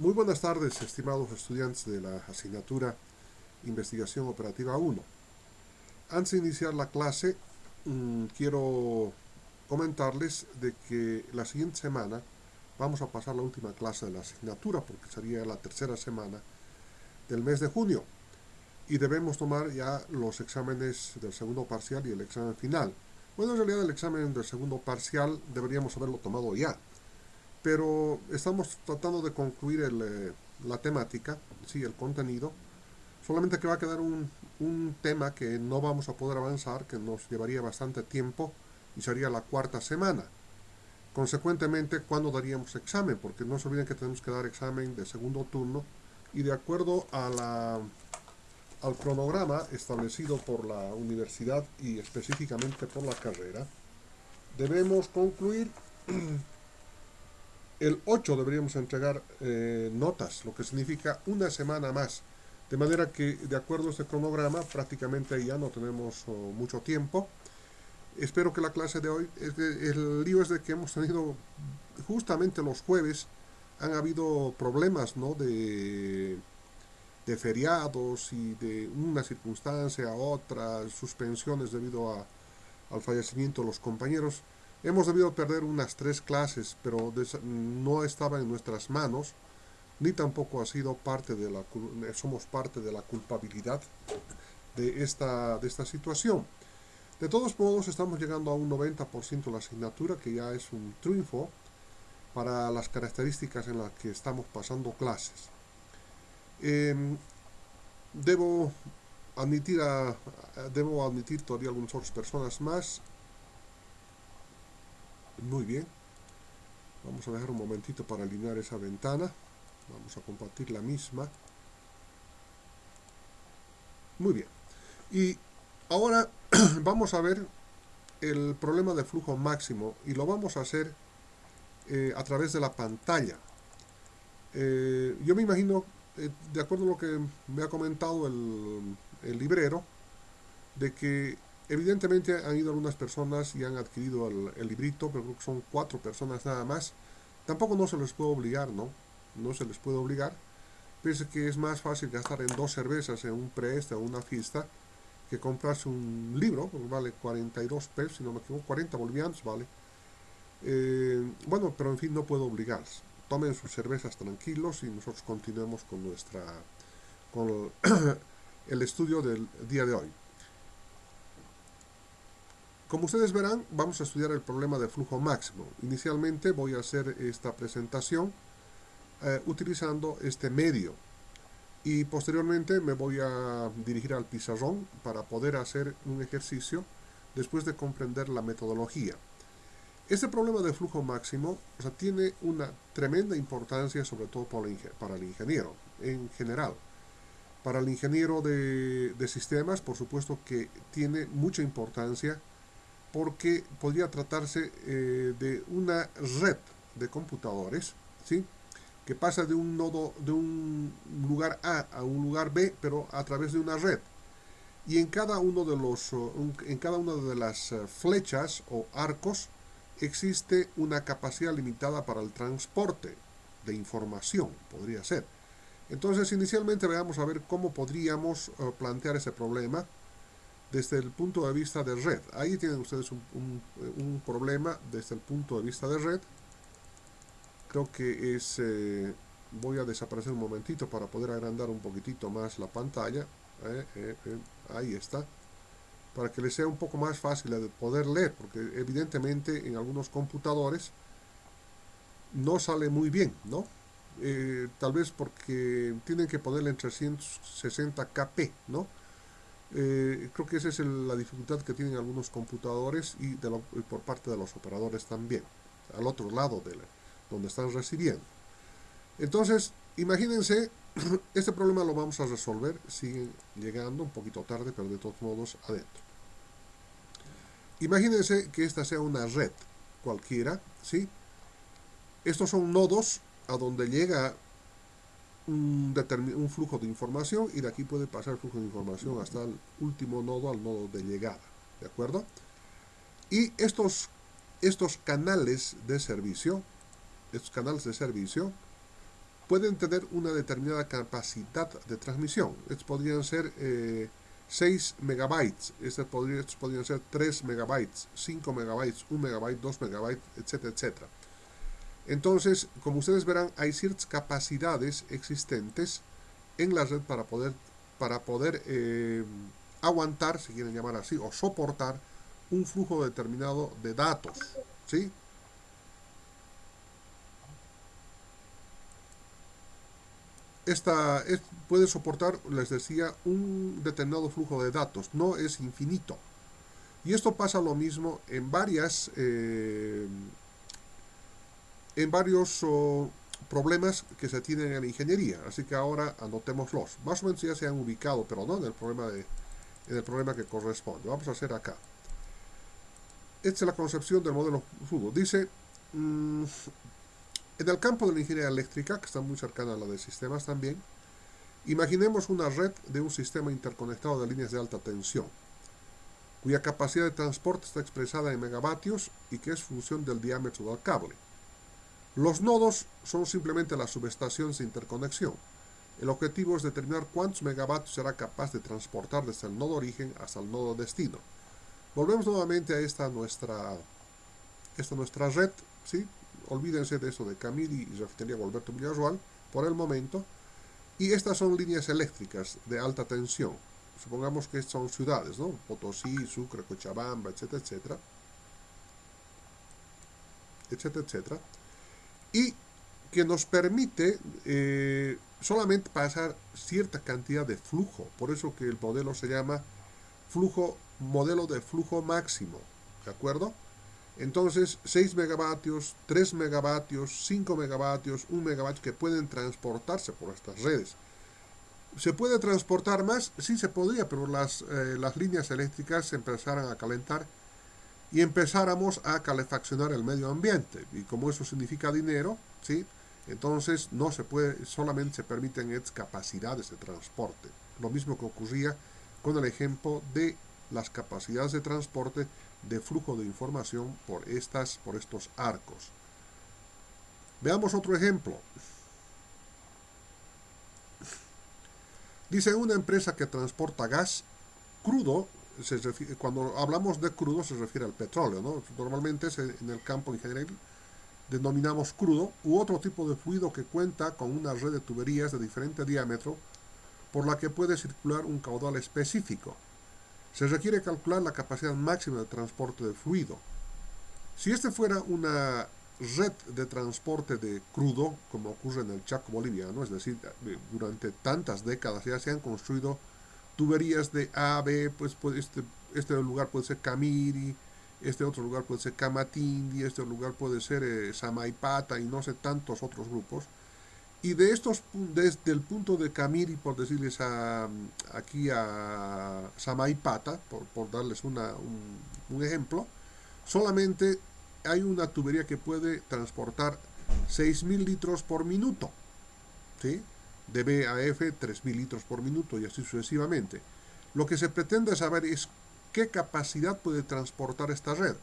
Muy buenas tardes, estimados estudiantes de la asignatura Investigación Operativa 1. Antes de iniciar la clase, quiero comentarles de que la siguiente semana vamos a pasar la última clase de la asignatura, porque sería la tercera semana del mes de junio, y debemos tomar ya los exámenes del segundo parcial y el examen final. Bueno, en realidad el examen del segundo parcial deberíamos haberlo tomado ya, pero estamos tratando de concluir la temática, sí, el contenido, solamente que va a quedar un tema que no vamos a poder avanzar, que nos llevaría bastante tiempo y sería la cuarta semana. Consecuentemente, ¿cuándo daríamos examen? Porque no se olviden que tenemos que dar examen de segundo turno y de acuerdo al cronograma establecido por la universidad y específicamente por la carrera, debemos concluir el 8 deberíamos entregar notas, lo que significa una semana más. De manera que, de acuerdo a este cronograma, prácticamente ya no tenemos mucho tiempo. Espero que la clase de hoy, el lío es de que hemos tenido justamente los jueves, han habido problemas, ¿no? De feriados y de una circunstancia a otra, suspensiones debido al fallecimiento de los compañeros. Hemos debido perder unas 3 clases, pero no estaba en nuestras manos, ni tampoco ha sido parte de somos parte de la culpabilidad de esta situación. De todos modos, estamos llegando a un 90% de la asignatura, que ya es un triunfo para las características en las que estamos pasando clases. Eh, debo debo admitir todavía algunas otras personas más. Muy bien. Vamos a dejar un momentito para alinear esa ventana. Vamos a compartir la misma. Muy bien. Y ahora vamos a ver el problema de flujo máximo y lo vamos a hacer a través de la pantalla. Yo me imagino, de acuerdo a lo que me ha comentado el librero, de que evidentemente han ido algunas personas y han adquirido el librito, pero creo que son 4 personas nada más. Tampoco no se les puede obligar, ¿no? No se les puede obligar. Piense que es más fácil gastar en 2 cervezas en un preesta o una fiesta que comprarse un libro, porque vale 42 pesos, si no me equivoco, 40 bolivianos, vale. Bueno, pero en fin, no puedo obligarles. Tomen sus cervezas tranquilos y nosotros continuemos con el estudio del día de hoy. Como ustedes verán, vamos a estudiar el problema de flujo máximo. Inicialmente voy a hacer esta presentación utilizando este medio y posteriormente me voy a dirigir al pizarrón para poder hacer un ejercicio después de comprender la metodología. Este problema de flujo máximo, o sea, tiene una tremenda importancia, sobre todo para el ingeniero en general. Para el ingeniero de sistemas, por supuesto que tiene mucha importancia porque podría tratarse de una red de computadores, ¿sí? Que pasa de un nodo, de un lugar A un lugar B, pero a través de una red. Y en cada una de las flechas o arcos existe una capacidad limitada para el transporte de información, podría ser. Entonces, inicialmente veamos a ver cómo podríamos plantear ese problema desde el punto de vista de red. Ahí tienen ustedes un problema desde el punto de vista de red. Creo que voy a desaparecer un momentito para poder agrandar un poquitito más la pantalla. Ahí está. Para que les sea un poco más fácil de poder leer, porque evidentemente en algunos computadores no sale muy bien, ¿no? Tal vez porque tienen que ponerle en 360 kp, ¿no? Creo que esa es la dificultad que tienen algunos computadores y por parte de los operadores también, al otro lado donde están recibiendo. Entonces, imagínense, este problema lo vamos a resolver, sigue llegando un poquito tarde, pero de todos modos adentro. Imagínense que esta sea una red cualquiera, ¿sí? Estos son nodos a donde llega un flujo de información y de aquí puede pasar el flujo de información hasta el último nodo, al nodo de llegada, ¿de acuerdo? Y estos canales de servicio pueden tener una determinada capacidad de transmisión. Estos podrían ser 6 megabytes, estos podrían ser 3 megabytes, 5 megabytes, 1 megabyte, 2 megabytes, etcétera, etcétera. Entonces, como ustedes verán, hay ciertas capacidades existentes en la red para poder aguantar, si quieren llamar así, o soportar un flujo determinado de datos, ¿sí? Puede soportar, les decía, un determinado flujo de datos, no es infinito. Y esto pasa lo mismo en varios problemas que se tienen en la ingeniería. Así que ahora anotémoslos. Más o menos ya se han ubicado, pero no en el problema que corresponde. Vamos a hacer acá. Esta es la concepción del modelo flujo. Dice, en el campo de la ingeniería eléctrica, que está muy cercana a la de sistemas también, imaginemos una red de un sistema interconectado de líneas de alta tensión, cuya capacidad de transporte está expresada en megavatios y que es función del diámetro del cable. Los nodos son simplemente las subestaciones de interconexión. El objetivo es determinar cuántos megavatios será capaz de transportar desde el nodo origen hasta el nodo destino. Volvemos nuevamente a esta nuestra red, ¿sí? Olvídense de eso de Camiri y refinería Gualberto Villarroel por el momento. Y estas son líneas eléctricas de alta tensión. Supongamos que son ciudades, ¿no? Potosí, Sucre, Cochabamba, etcétera, etcétera. Etcétera, etcétera. Y que nos permite solamente pasar cierta cantidad de flujo. Por eso que el modelo se llama modelo de flujo máximo. ¿De acuerdo? Entonces, 6 megavatios, 3 megavatios, 5 megavatios, 1 megavatio que pueden transportarse por estas redes. ¿Se puede transportar más? Sí se podría, pero las líneas eléctricas se empezaran a calentar y empezáramos a calefaccionar el medio ambiente. Y como eso significa dinero, ¿sí? Entonces no se puede, solamente se permiten estas capacidades de transporte. Lo mismo que ocurría con el ejemplo de las capacidades de transporte de flujo de información por estos arcos. Veamos otro ejemplo. Dice una empresa que transporta gas crudo. Cuando hablamos de crudo se refiere al petróleo, ¿no? Normalmente en el campo ingenieril denominamos crudo u otro tipo de fluido que cuenta con una red de tuberías de diferente diámetro por la que puede circular un caudal específico. Se requiere calcular la capacidad máxima de transporte de fluido. Si este fuera una red de transporte de crudo, como ocurre en el Chaco boliviano, es decir, durante tantas décadas ya se han construido tuberías de A, B, pues este lugar puede ser Camiri, este otro lugar puede ser Camatindi, este lugar puede ser Samaipata y no sé tantos otros grupos. Y de estos, desde el punto de Camiri, por decirles aquí a Samaipata, por darles un ejemplo, solamente hay una tubería que puede transportar 6.000 litros por minuto, ¿sí? De B a F 3.000 litros por minuto y así sucesivamente. Lo que se pretende saber es qué capacidad puede transportar esta red.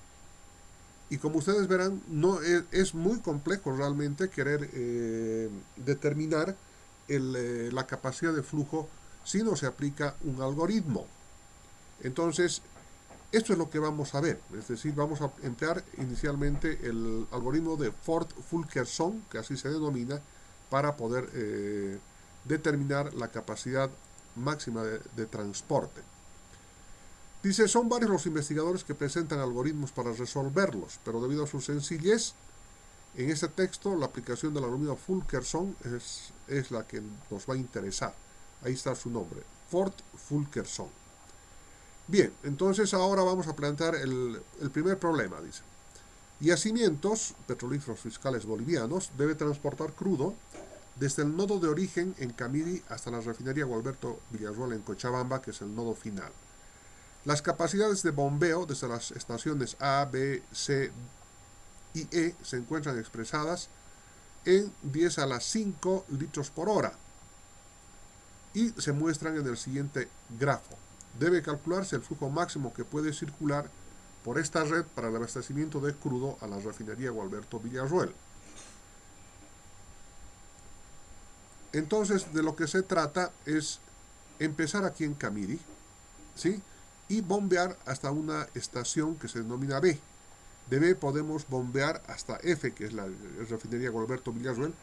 Y como ustedes verán, no es muy complejo realmente querer determinar la capacidad de flujo si no se aplica un algoritmo. Entonces, esto es lo que vamos a ver, es decir, vamos a emplear inicialmente el algoritmo de Ford-Fulkerson, que así se denomina, para poder determinar la capacidad máxima de transporte. Dice, son varios los investigadores que presentan algoritmos para resolverlos, pero debido a su sencillez, en este texto la aplicación del algoritmo Fulkerson es la que nos va a interesar. Ahí está su nombre, Ford-Fulkerson. Bien, entonces ahora vamos a plantear el primer problema, dice. Yacimientos petrolíferos fiscales bolivianos debe transportar crudo desde el nodo de origen en Camiri hasta la refinería Gualberto Villarroel en Cochabamba, que es el nodo final. Las capacidades de bombeo desde las estaciones A, B, C y E se encuentran expresadas en 10 a la 5 litros por hora y se muestran en el siguiente grafo. Debe calcularse el flujo máximo que puede circular por esta red para el abastecimiento de crudo a la refinería Gualberto Villarroel. Entonces, de lo que se trata es empezar aquí en Camiri, ¿sí? Y bombear hasta una estación que se denomina B. De B podemos bombear hasta F, que es la refinería Gualberto Villarroel,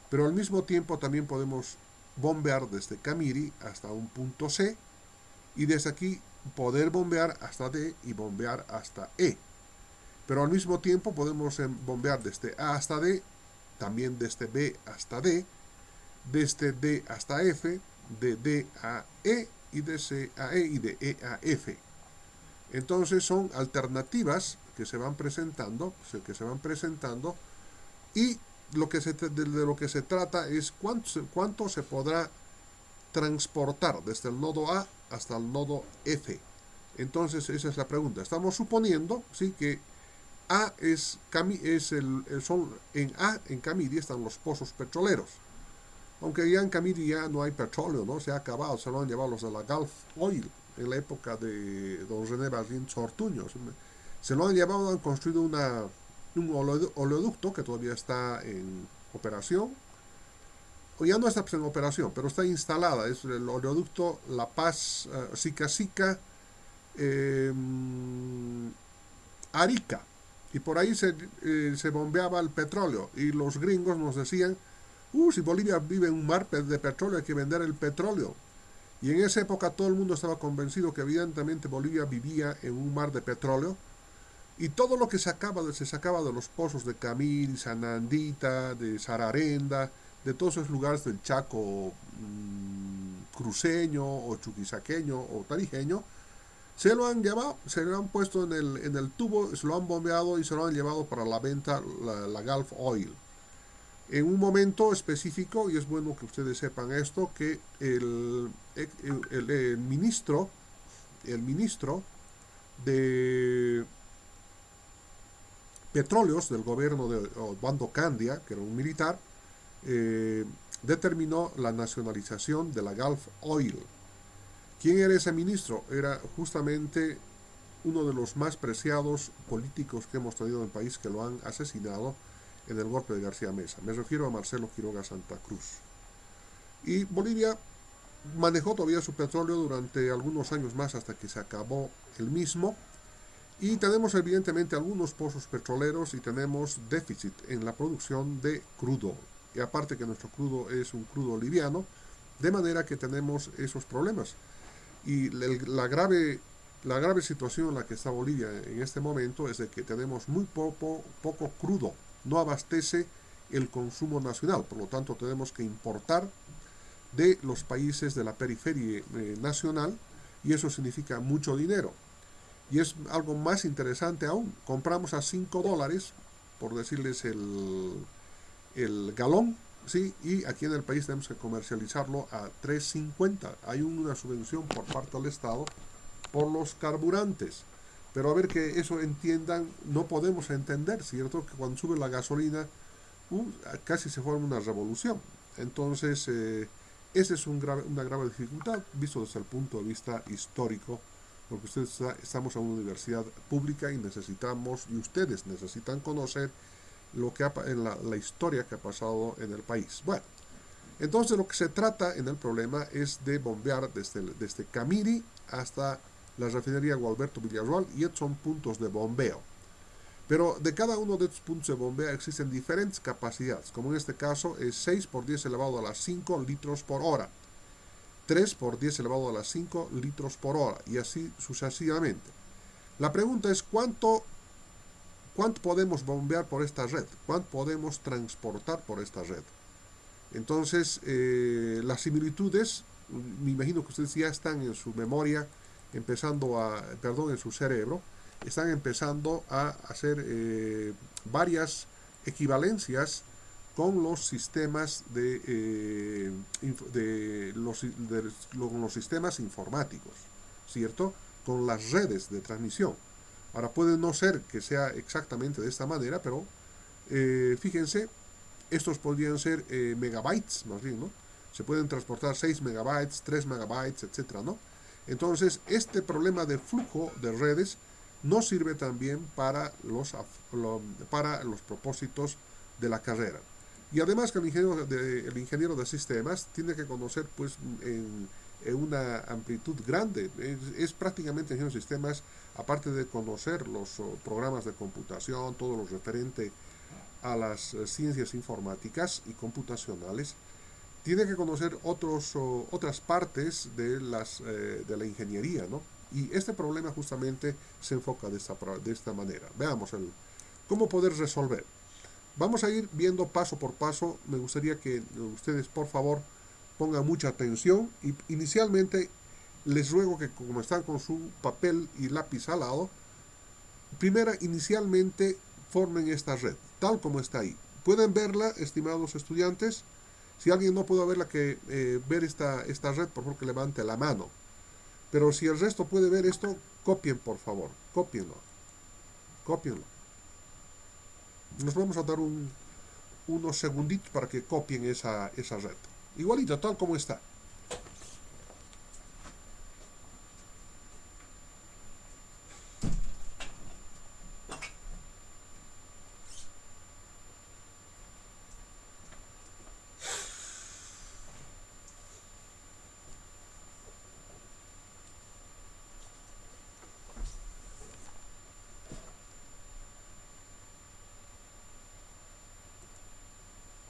pero al mismo tiempo también podemos bombear desde Camiri hasta un punto C, y desde aquí poder bombear hasta D y bombear hasta E. Pero al mismo tiempo podemos bombear desde A hasta D, también desde B hasta D, desde D hasta F, de D a E y de C a E y de E a F. Entonces son alternativas que se van presentando, y de lo que se trata es cuánto se podrá transportar desde el nodo A hasta el nodo F. Entonces esa es la pregunta. Estamos suponiendo, ¿sí?, que A en A, en Camiri, están los pozos petroleros. Aunque ya en Camiri ya no hay petróleo, ¿no? Se ha acabado, se lo han llevado los de la Gulf Oil en la época de don René Barrientos Ortuño. Se lo han llevado, han construido un oleoducto que todavía está en operación. O ya no está en operación, pero está instalada. Es el oleoducto La Paz, Sica Sica, eh, Arica. Y por ahí se bombeaba el petróleo. Y los gringos nos decían, si Bolivia vive en un mar de petróleo, hay que vender el petróleo. Y en esa época todo el mundo estaba convencido que evidentemente Bolivia vivía en un mar de petróleo. Y todo lo que se sacaba de los pozos de Camiri, Sanandita, de Sararenda, de todos esos lugares del Chaco cruceño o chuquisaqueño o tarijeño, se lo han llevado, se lo han puesto en el tubo, se lo han bombeado y se lo han llevado para la venta, la Gulf Oil. En un momento específico, y es bueno que ustedes sepan esto, que el ministro de Petróleos del gobierno de Osvaldo Candia, que era un militar, determinó la nacionalización de la Gulf Oil. ¿Quién era ese ministro? Era justamente uno de los más preciados políticos que hemos tenido en el país, que lo han asesinado en el golpe de García Meza. Me refiero a Marcelo Quiroga Santa Cruz. Y Bolivia manejó todavía su petróleo durante algunos años más hasta que se acabó el mismo. Y tenemos evidentemente algunos pozos petroleros y tenemos déficit en la producción de crudo. Y aparte que nuestro crudo es un crudo liviano, de manera que tenemos esos problemas. Y la grave situación en la que está Bolivia en este momento es de que tenemos muy poco crudo. No abastece el consumo nacional, por lo tanto tenemos que importar de los países de la periferia nacional, y eso significa mucho dinero. Y es algo más interesante aún, compramos a $5, por decirles el galón, ¿sí? Y aquí en el país tenemos que comercializarlo a $3.50. Hay una subvención por parte del Estado por los carburantes. Pero a ver que eso entiendan, no podemos entender, ¿cierto? Que cuando sube la gasolina, casi se forma una revolución. Entonces, esa es una grave dificultad, visto desde el punto de vista histórico, porque estamos en una universidad pública y ustedes necesitan conocer la historia que ha pasado en el país. Bueno, entonces lo que se trata en el problema es de bombear desde Camiri hasta la refinería Gualberto Villarroel, y estos son puntos de bombeo. Pero de cada uno de estos puntos de bombeo existen diferentes capacidades, como en este caso es 6 por 10 elevado a las 5 litros por hora, 3 por 10 elevado a las 5 litros por hora, y así sucesivamente. La pregunta es ¿cuánto podemos bombear por esta red? ¿Cuánto podemos transportar por esta red? Entonces, las similitudes, me imagino que ustedes ya están en su memoria, en su cerebro, están empezando a hacer varias equivalencias con los sistemas con los sistemas informáticos, ¿cierto? Con las redes de transmisión. Ahora puede no ser que sea exactamente de esta manera, pero fíjense, estos podrían ser megabytes, más bien, ¿no? Se pueden transportar 6 megabytes, 3 megabytes, etcétera, ¿no? Entonces, este problema de flujo de redes no sirve también para los propósitos de la carrera. Y además que el ingeniero de sistemas tiene que conocer pues en una amplitud grande. Es prácticamente ingeniero de sistemas, aparte de conocer los programas de computación, todo lo referente a las ciencias informáticas y computacionales, tiene que conocer otras partes de la ingeniería, ¿no? Y este problema justamente se enfoca de esta manera. Veamos cómo poder resolver. Vamos a ir viendo paso por paso. Me gustaría que ustedes, por favor, pongan mucha atención. Y inicialmente les ruego que, como están con su papel y lápiz al lado, inicialmente formen esta red, tal como está ahí. ¿Pueden verla, estimados estudiantes? Si alguien no puede ver esta red, por favor que levante la mano. Pero si el resto puede ver esto, copien, por favor. Cópienlo. Cópienlo. Nos vamos a dar unos segunditos para que copien esa red. Igualito, tal como está.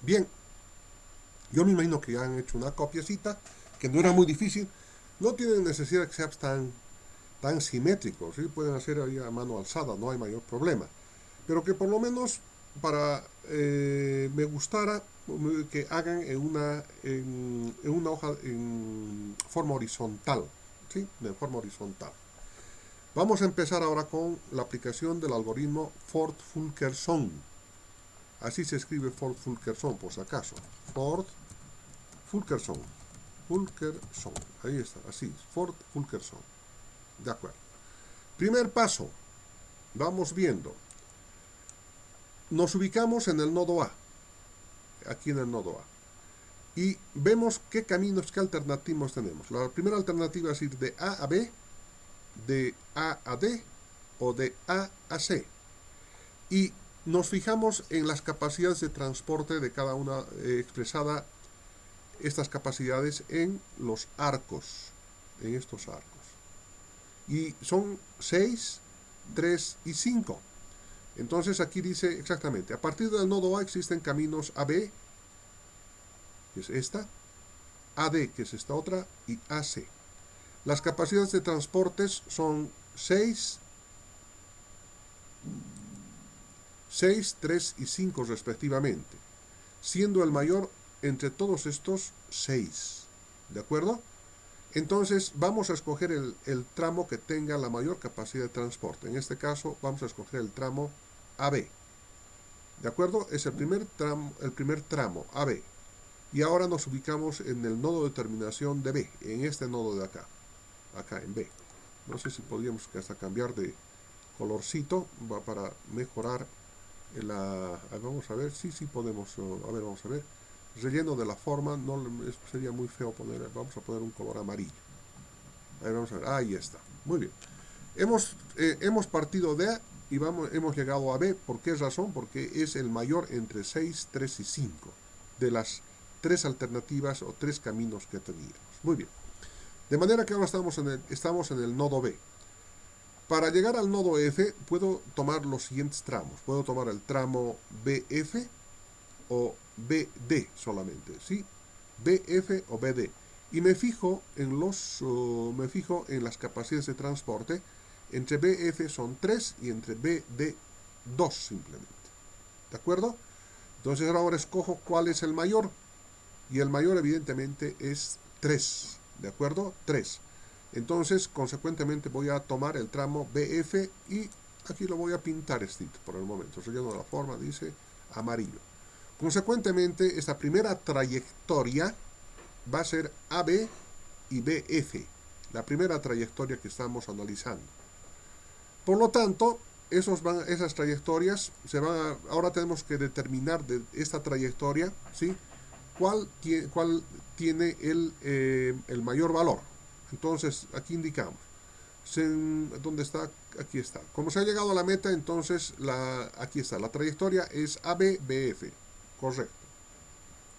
Bien, yo me imagino que ya han hecho una copiecita, que no era muy difícil. No tienen necesidad de que sea tan simétrico, ¿sí? Pueden hacer ahí a mano alzada, no hay mayor problema. Pero que por lo menos me gustara que hagan en una hoja en forma horizontal, ¿sí? De forma horizontal. Vamos a empezar ahora con la aplicación del algoritmo Ford-Fulkerson. Así se escribe Ford-Fulkerson, por si acaso. Ford-Fulkerson. Fulkerson. Ahí está, así, Ford-Fulkerson. De acuerdo. Primer paso. Vamos viendo. Nos ubicamos en el nodo A. Aquí en el nodo A. Y vemos qué caminos, qué alternativas tenemos. La primera alternativa es ir de A a B, de A a D o de A a C. Y nos fijamos en las capacidades de transporte de cada una, expresada estas capacidades en los arcos, en estos arcos. Y son 6, 3 y 5. Entonces aquí dice exactamente, a partir del nodo A existen caminos AB, que es esta, AD, que es esta otra, y AC. Las capacidades de transportes son 6, 3 y 5 respectivamente, siendo el mayor entre todos estos 6. ¿De acuerdo? Entonces vamos a escoger el tramo que tenga la mayor capacidad de transporte. En este caso vamos a escoger el tramo AB. ¿De acuerdo? Es el primer tramo AB. Y ahora nos ubicamos en el nodo de terminación de B, en este nodo de acá en B. No sé si podríamos hasta cambiar de colorcito para mejorar vamos a ver, sí podemos, a ver, vamos a ver. Relleno de la forma, no sería muy feo vamos a poner un color amarillo. Ahí vamos a ver, ahí está, muy bien. Hemos partido de A y hemos llegado a B. ¿Por qué razón? Porque es el mayor entre 6, 3 y 5 de las 3 alternativas o 3 caminos que teníamos. Muy bien. De manera que ahora estamos en el nodo B. Para llegar al nodo F puedo tomar los siguientes tramos. Puedo tomar el tramo BF o BD solamente, ¿sí? BF o BD. Y me fijo en las capacidades de transporte. Entre BF son 3 y entre BD 2 simplemente. ¿De acuerdo? Entonces ahora escojo cuál es el mayor. Y el mayor evidentemente es 3. ¿De acuerdo? 3. Entonces, consecuentemente voy a tomar el tramo BF y aquí lo voy a pintar por el momento. Relleno de la forma, dice amarillo. Consecuentemente, esta primera trayectoria va a ser AB y BF. La primera trayectoria que estamos analizando. Por lo tanto, esas trayectorias ahora tenemos que determinar de esta trayectoria, ¿sí? ¿Cuál tiene el mayor valor? Entonces, aquí indicamos. ¿Dónde está? Aquí está. Como se ha llegado a la meta, entonces aquí está. La trayectoria es ABBF. Correcto.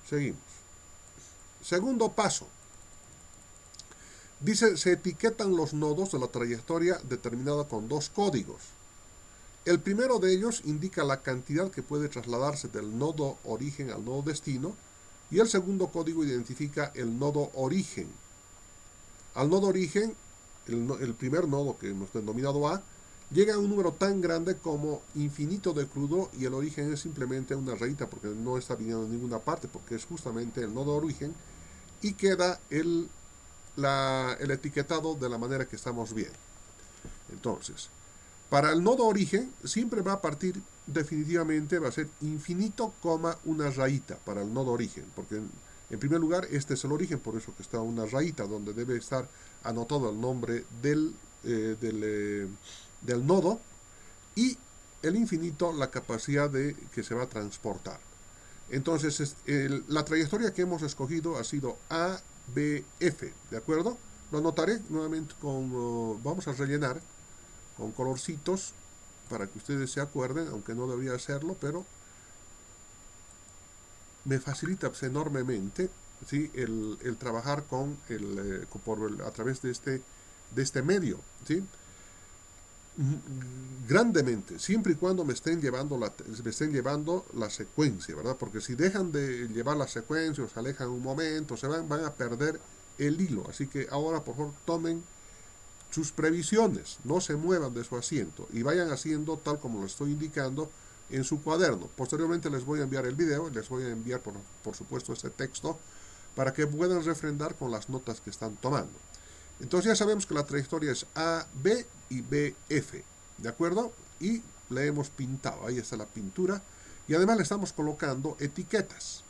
Seguimos. Segundo paso. Dice, se etiquetan los nodos de la trayectoria determinada con dos códigos. El primero de ellos indica la cantidad que puede trasladarse del nodo origen al nodo destino, y el segundo código identifica el nodo origen. Al nodo origen, el primer nodo que hemos denominado A, llega a un número tan grande como infinito de crudo, y el origen es simplemente una rayita porque no está viniendo en ninguna parte, porque es justamente el nodo origen, y queda el etiquetado de la manera que estamos viendo. Entonces, para el nodo origen siempre va a partir, definitivamente va a ser infinito, una rayita para el nodo origen, porque en primer lugar este es el origen, por eso que está una rayita donde debe estar anotado el nombre del nodo, y el infinito la capacidad de que se va a transportar. Entonces la trayectoria que hemos escogido ha sido ABF, ¿de acuerdo? Lo anotaré nuevamente vamos a rellenar con colorcitos para que ustedes se acuerden, aunque no debería hacerlo, pero me facilita enormemente, ¿sí? el trabajar a través de este medio, ¿sí? Grandemente, siempre y cuando me estén llevando la secuencia, ¿verdad? Porque si dejan de llevar la secuencia o se alejan un momento, van a perder el hilo. Así que ahora, por favor, tomen sus previsiones, no se muevan de su asiento y vayan haciendo tal como lo estoy indicando en su cuaderno. Posteriormente les voy a enviar el video, les voy a enviar por supuesto este texto para que puedan refrendar con las notas que están tomando. Entonces ya sabemos que la trayectoria es A, B y B, F, ¿de acuerdo? Y le hemos pintado, ahí está la pintura, y además le estamos colocando etiquetas.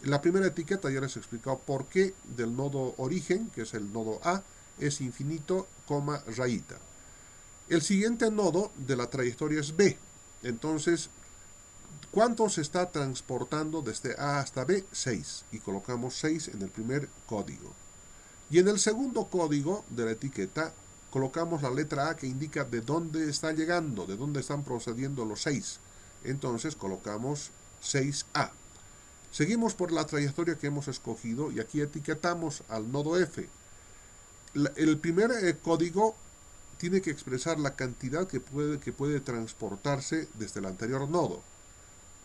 La primera etiqueta ya les he explicado por qué del nodo origen, que es el nodo A, es infinito, rayita. El siguiente nodo de la trayectoria es B. Entonces, ¿cuánto se está transportando desde A hasta B? 6. Y colocamos 6 en el primer código. Y en el segundo código de la etiqueta colocamos la letra A que indica de dónde está llegando, de dónde están procediendo los 6. Entonces colocamos 6A. Seguimos por la trayectoria que hemos escogido y aquí etiquetamos al nodo F. El primer código tiene que expresar la cantidad que puede transportarse desde el anterior nodo.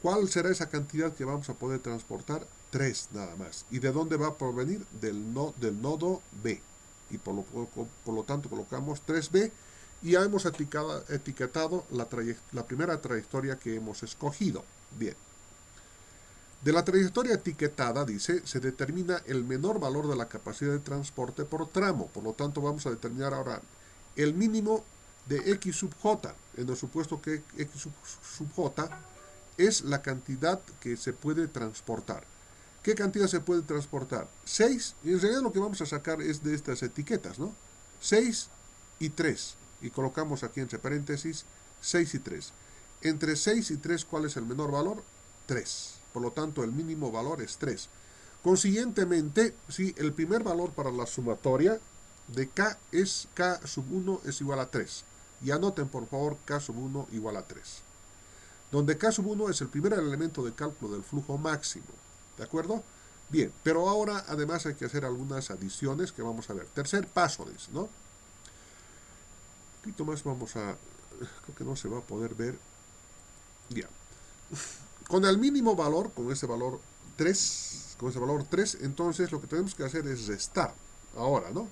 ¿Cuál será esa cantidad que vamos a poder transportar? 3 nada más. ¿Y de dónde va a provenir? Del nodo B. Y por lo tanto colocamos 3B y ya hemos etiquetado la primera trayectoria que hemos escogido. Bien. De la trayectoria etiquetada, dice, se determina el menor valor de la capacidad de transporte por tramo. Por lo tanto, vamos a determinar ahora el mínimo de X sub J. En el supuesto que X sub J es la cantidad que se puede transportar. ¿Qué cantidad se puede transportar? 6, y en realidad lo que vamos a sacar es de estas etiquetas, ¿no? 6 y 3. Y colocamos aquí entre paréntesis 6 y 3. Entre 6 y 3, ¿cuál es el menor valor? 3. Por lo tanto, el mínimo valor es 3. Consiguientemente, si el primer valor para la sumatoria de K es K sub 1 es igual a 3. Y anoten, por favor, K sub 1 igual a 3. Donde K sub 1 es el primer elemento de cálculo del flujo máximo. ¿De acuerdo? Bien, pero ahora además hay que hacer algunas adiciones que vamos a ver. Tercer paso, ¿no? Un poquito más vamos a... Creo que no se va a poder ver. Ya. Con el mínimo valor, con ese valor 3, entonces lo que tenemos que hacer es restar. Ahora, ¿no?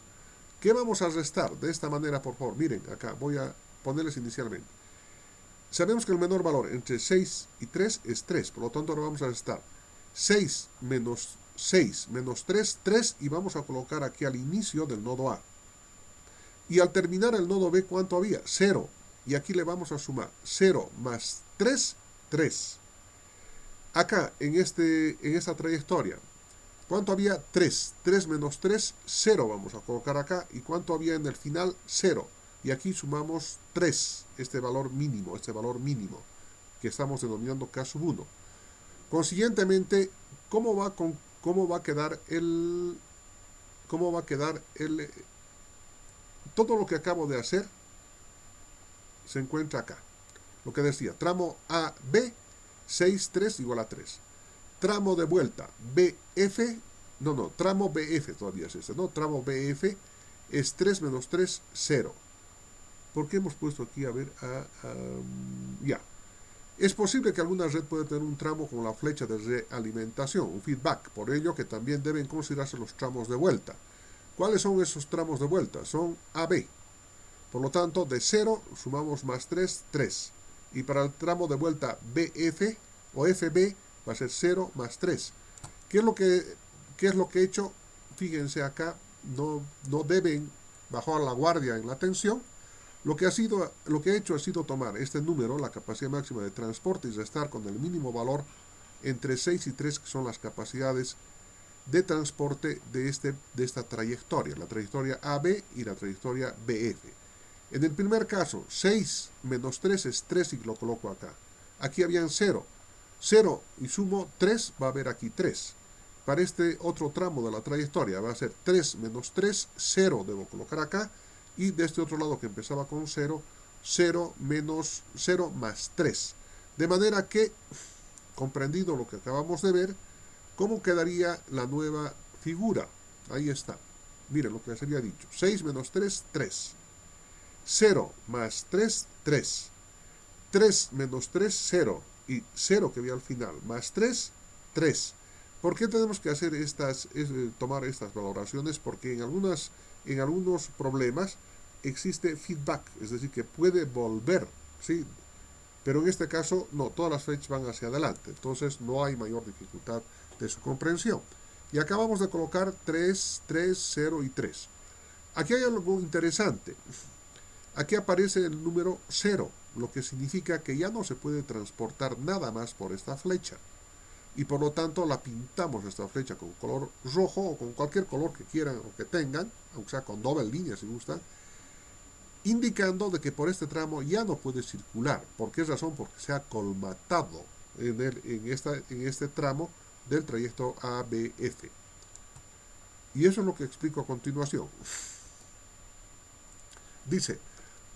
¿Qué vamos a restar? De esta manera, por favor. Miren, acá voy a ponerles inicialmente. Sabemos que el menor valor entre 6 y 3 es 3, por lo tanto ahora vamos a restar 6 menos 3, 3, y vamos a colocar aquí al inicio del nodo A. Y al terminar el nodo B, ¿cuánto había? 0. Y aquí le vamos a sumar 0 más 3, 3. Acá, en esta trayectoria, ¿cuánto había? 3. 3 menos 3, 0 vamos a colocar acá. ¿Y cuánto había en el final? 0. Y aquí sumamos 3, este valor mínimo, que estamos denominando K sub 1. Consiguientemente, ¿cómo va a quedar todo lo que acabo de hacer? Se encuentra acá. Lo que decía, tramo A, B, 6, 3 igual a 3. tramo de vuelta, BF, tramo BF todavía es este, ¿no? Tramo BF es 3 menos 3, 0. ¿Por qué hemos puesto aquí? A ver, ya. Es posible que alguna red pueda tener un tramo con la flecha de realimentación, un feedback, por ello que también deben considerarse los tramos de vuelta. ¿Cuáles son esos tramos de vuelta? Son AB. Por lo tanto, de 0 sumamos más 3, 3. Y para el tramo de vuelta BF o FB va a ser 0 más 3. ¿Qué es lo que he hecho? Fíjense acá, no deben bajar la guardia en la tensión. Lo que he hecho ha sido tomar este número, la capacidad máxima de transporte, y restar con el mínimo valor entre 6 y 3, que son las capacidades de transporte de esta trayectoria, la trayectoria AB y la trayectoria BF. En el primer caso, 6 menos 3 es 3 y lo coloco acá. Aquí habían 0. 0 y sumo 3, va a haber aquí 3. Para este otro tramo de la trayectoria va a ser 3 menos 3, 0 debo colocar acá. Y de este otro lado que empezaba con 0, 0 menos 0 más 3. De manera que, comprendido lo que acabamos de ver, ¿cómo quedaría la nueva figura? Ahí está. Miren lo que les había dicho. 6 menos 3, 3. 0 más 3, 3. 3 menos 3, 0. Y 0 que había al final, más 3, 3. ¿Por qué tenemos que hacer tomar estas valoraciones? Porque en algunos problemas existe feedback, es decir, que puede volver, ¿sí? Pero en este caso, no, todas las flechas van hacia adelante, entonces no hay mayor dificultad de su comprensión. Y acabamos de colocar 3, 3, 0 y 3. Aquí hay algo interesante. Aquí aparece el número 0, lo que significa que ya no se puede transportar nada más por esta flecha. Y por lo tanto la pintamos esta flecha con color rojo o con cualquier color que quieran o que tengan, aunque sea con doble línea si gustan, indicando de que por este tramo ya no puede circular. ¿Por qué razón? Porque se ha colmatado en este tramo del trayecto ABF. Y eso es lo que explico a continuación. Dice,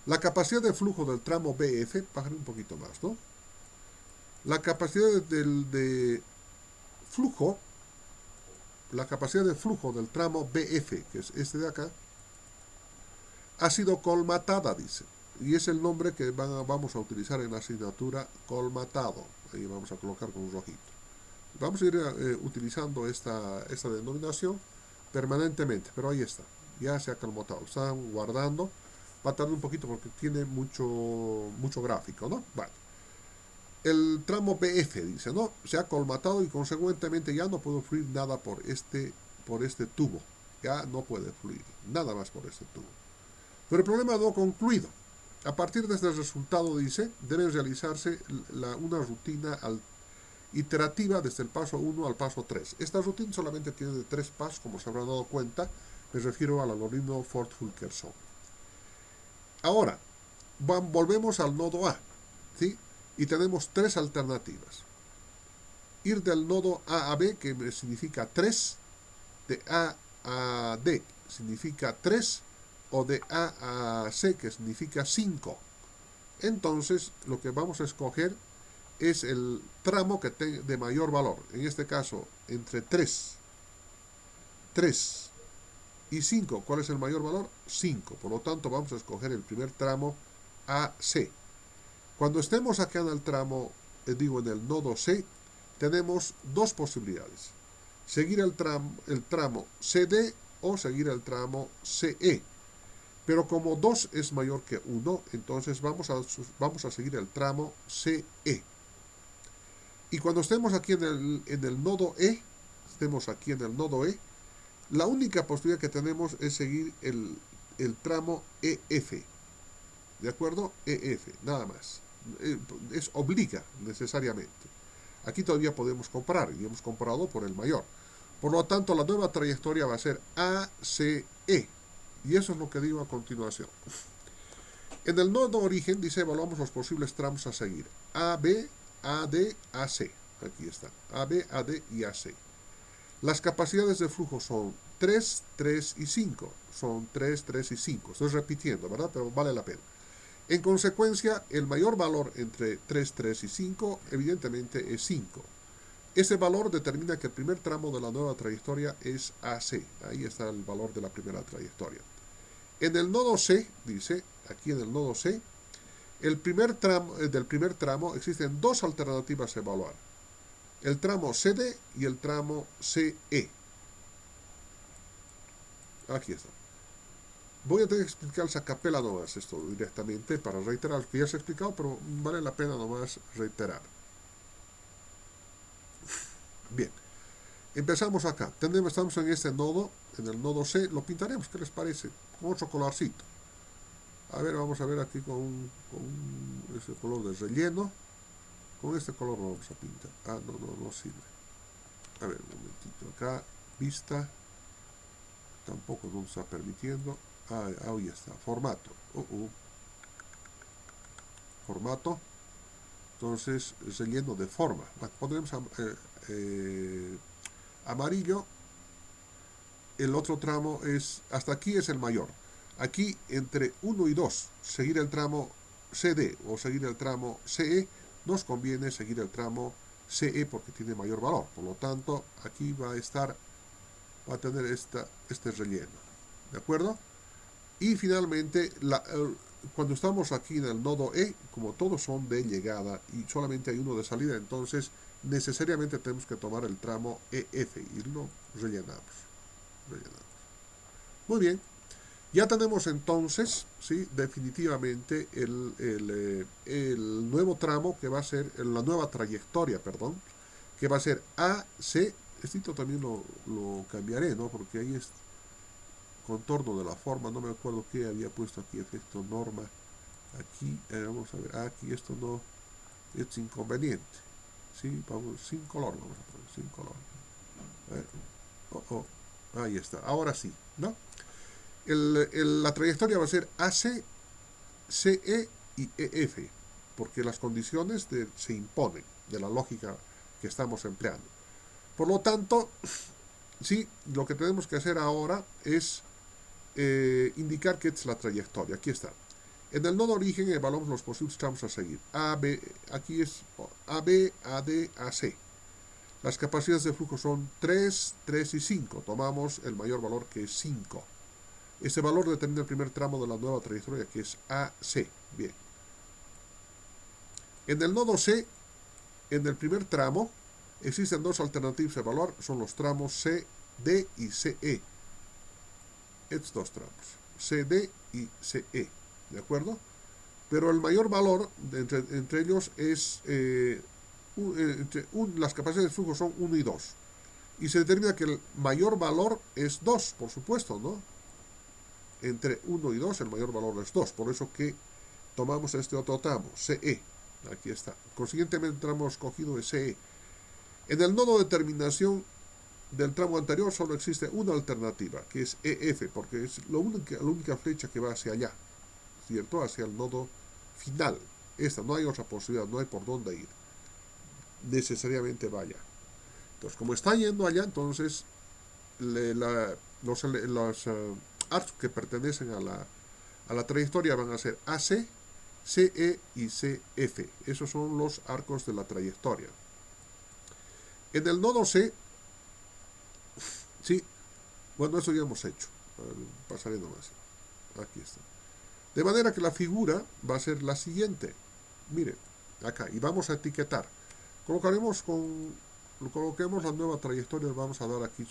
la capacidad de flujo del tramo BF, bájale un poquito más, ¿no? La capacidad de flujo, la capacidad de flujo del tramo BF, que es este de acá, ha sido colmatada, dice. Y es el nombre que vamos a utilizar en la asignatura colmatado. Ahí vamos a colocar con un rojito. Vamos a ir utilizando esta denominación permanentemente, pero ahí está. Ya se ha colmatado. Están guardando. Va a tardar un poquito porque tiene mucho gráfico, ¿no? Vale. El tramo BF, dice, ¿no? Se ha colmatado y consecuentemente ya no puede fluir nada por este tubo. Ya no puede fluir nada más por este tubo. Pero el problema no ha concluido. A partir de este resultado, dice, debe realizarse una rutina iterativa desde el paso 1 al paso 3. Esta rutina solamente tiene 3 pasos, como se habrán dado cuenta. Me refiero al algoritmo Ford-Fulkerson. Ahora, volvemos al nodo A, ¿sí? Y tenemos 3 alternativas. Ir del nodo A a B, que significa 3, de A a D significa 3, o de A a C, que significa 5. Entonces, lo que vamos a escoger es el tramo que tenga de mayor valor. En este caso, entre 3 y 5. ¿Cuál es el mayor valor? 5. Por lo tanto, vamos a escoger el primer tramo AC. Cuando estemos acá en el tramo, en el nodo C, tenemos dos posibilidades. Seguir el tramo CD o seguir el tramo CE. Pero como 2 es mayor que 1, entonces vamos a seguir el tramo CE. Y cuando estemos aquí en el nodo E, la única posibilidad que tenemos es seguir el tramo EF. ¿De acuerdo? EF, nada más. Es obliga necesariamente. Aquí todavía podemos comparar, y hemos comparado por el mayor. Por lo tanto, la nueva trayectoria va a ser ACE. Y eso es lo que digo a continuación. En el nodo origen, dice, evaluamos los posibles tramos a seguir. AB, AD, AC. Aquí está. AB, AD y AC. Las capacidades de flujo son 3, 3 y 5. Son 3, 3 y 5. Estoy repitiendo, ¿verdad? Pero vale la pena. En consecuencia, el mayor valor entre 3, 3 y 5, evidentemente, es 5. Ese valor determina que el primer tramo de la nueva trayectoria es AC. Ahí está el valor de la primera trayectoria. En el nodo C, dice, aquí en el nodo C, del primer tramo existen dos alternativas a evaluar. El tramo CD y el tramo CE. Aquí está. Voy a tener que explicarles a capela nomás esto directamente para reiterar, que ya se ha explicado, pero vale la pena nomás reiterar. Bien, empezamos acá. Estamos en este nodo, en el nodo C, lo pintaremos, ¿qué les parece? Con otro colorcito. A ver, vamos a ver aquí con ese color de relleno. Con este color lo vamos a pintar. Ah, no sirve. A ver, un momentito. Acá, vista. Tampoco nos está permitiendo. Ahí está. Formato. Formato. Entonces, relleno de forma. Pondremos amarillo. El otro tramo es, hasta aquí es el mayor. Aquí entre 1 y 2, seguir el tramo CD o seguir el tramo CE, nos conviene seguir el tramo CE porque tiene mayor valor. Por lo tanto, aquí va a tener este relleno. ¿De acuerdo? Y finalmente, cuando estamos aquí en el nodo E, como todos son de llegada y solamente hay uno de salida, entonces necesariamente tenemos que tomar el tramo EF y lo rellenamos. Muy bien, ya tenemos entonces, ¿sí? Definitivamente el nuevo tramo que va a ser, la nueva trayectoria, perdón, que va a ser AC. Esto también lo cambiaré, ¿no? Porque ahí es contorno de la forma, no me acuerdo qué había puesto aquí, efecto norma. Aquí, vamos a ver, aquí esto no es inconveniente. ¿Sí? Vamos, sin color, vamos a poner, sin color. Ahí está, ahora sí, ¿no? La trayectoria va a ser AC, CE y EF, porque las condiciones se imponen de la lógica que estamos empleando. Por lo tanto, sí, lo que tenemos que hacer ahora es indicar qué es la trayectoria. Aquí está. En el nodo origen evaluamos los posibles tramos a seguir. Aquí es AB, AD, AC. Las capacidades de flujo son 3, 3 y 5. Tomamos el mayor valor, que es 5. Este valor determina el primer tramo de la nueva trayectoria, que es AC. Bien. En el nodo C, en el primer tramo, existen dos alternativas a evaluar. Son los tramos C, D y CE. Estos dos tramos. CD y CE. ¿De acuerdo? Pero el mayor valor entre ellos es... las capacidades de flujo son 1 y 2. Y se determina que el mayor valor es 2, por supuesto, ¿no? Entre 1 y 2 el mayor valor es 2. Por eso que tomamos este otro tramo, CE. Aquí está. Consiguientemente el tramo escogido es CE. En el nodo de terminación del tramo anterior solo existe una alternativa, que es EF, porque es la única flecha que va hacia allá, ¿cierto? Hacia el nodo final. No hay otra posibilidad, no hay por dónde ir. Necesariamente vaya. Entonces, como está yendo allá, entonces los arcos que pertenecen a la trayectoria van a ser AC, CE y CF. Esos son los arcos de la trayectoria. En el nodo C, sí, bueno, eso ya hemos hecho. Pasaré nomás. Aquí está. De manera que la figura va a ser la siguiente. Miren, acá, y vamos a etiquetar. Coloquemos la nueva trayectoria, vamos a dar aquí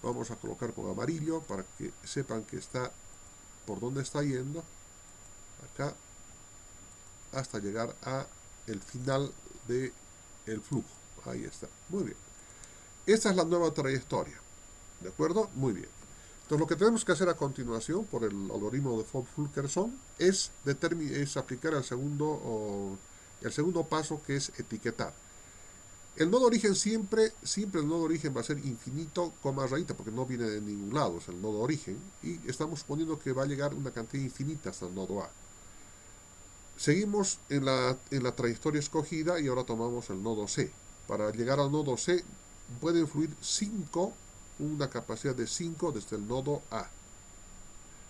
vamos a colocar con amarillo para que sepan que está por dónde está yendo, acá, hasta llegar a el final del flujo. Ahí está, muy bien. Esta es la nueva trayectoria, ¿de acuerdo? Muy bien. Entonces lo que tenemos que hacer a continuación por el algoritmo de Fock-Fulkerson es aplicar el segundo paso, que es etiquetar. El nodo origen siempre el nodo origen va a ser infinito, coma rayita, porque no viene de ningún lado, es el nodo origen, y estamos suponiendo que va a llegar una cantidad infinita hasta el nodo A. Seguimos en la trayectoria escogida y ahora tomamos el nodo C. Para llegar al nodo C pueden fluir una capacidad de 5 desde el nodo A.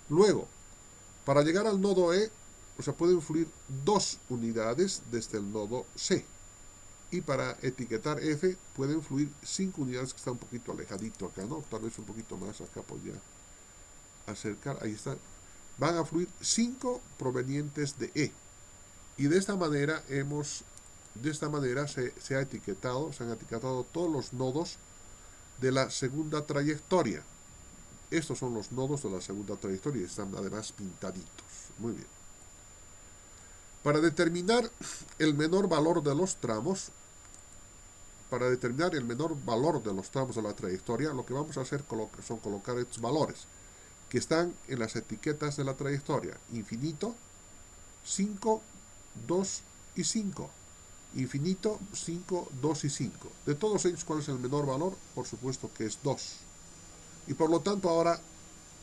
Luego, para llegar al nodo E, pueden fluir 2 unidades desde el nodo C. Y para etiquetar F pueden fluir 5 unidades, que está un poquito alejadito acá, ¿no? Tal vez un poquito más acá podría acercar. Ahí está. Van a fluir 5 provenientes de E. Y de esta manera se han etiquetado todos los nodos de la segunda trayectoria. Estos son los nodos de la segunda trayectoria y están además pintaditos. Muy bien. Para determinar el menor valor de los tramos, de la trayectoria, lo que vamos a hacer son colocar estos valores que están en las etiquetas de la trayectoria. Infinito, 5, 2 y 5. Infinito, 5, 2 y 5. De todos ellos, ¿cuál es el menor valor? Por supuesto que es 2. Y por lo tanto ahora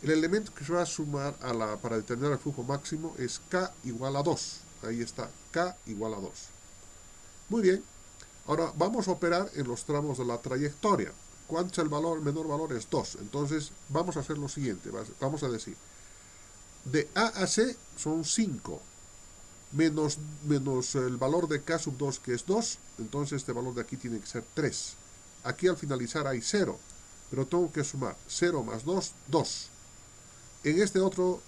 el elemento que se va a sumar para determinar el flujo máximo es K igual a 2. Ahí está, K igual a 2. Muy bien. Ahora vamos a operar en los tramos de la trayectoria. ¿Cuánto es el valor? El menor valor es 2. Entonces vamos a hacer lo siguiente. Vamos a decir, de A a C son 5. Menos el valor de K sub 2, que es 2. Entonces este valor de aquí tiene que ser 3. Aquí al finalizar hay 0. Pero tengo que sumar 0 más 2, 2. En este otro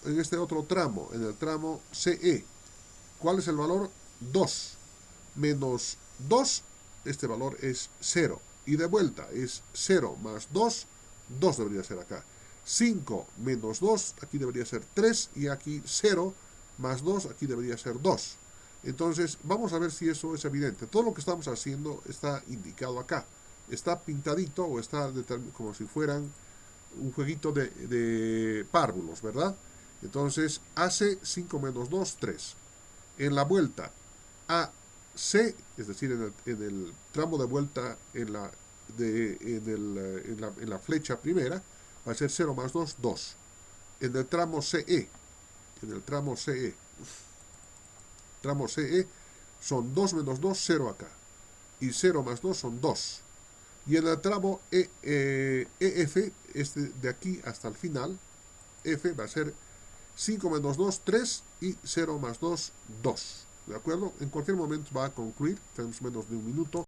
tramo, en el tramo CE, ¿cuál es el valor? 2. Menos 2, este valor es 0. Y de vuelta es 0 más 2, 2 debería ser acá. 5 menos 2, aquí debería ser 3. Y aquí 0 más 2, aquí debería ser 2. Entonces, vamos a ver si eso es evidente. Todo lo que estamos haciendo está indicado acá. Está pintadito o está como si fueran un jueguito de párvulos, ¿verdad? Entonces, hace 5 menos 2, 3. En la vuelta, AC, es decir, en el tramo de vuelta en la flecha primera, va a ser 0 más 2, 2. En el tramo CE, son 2 menos 2, 0 acá. Y 0 más 2 son 2. Y en el tramo EF, de aquí hasta el final, F va a ser 5 menos 2, 3 y 0 más 2, 2. ¿De acuerdo? En cualquier momento va a concluir, tenemos menos de un minuto.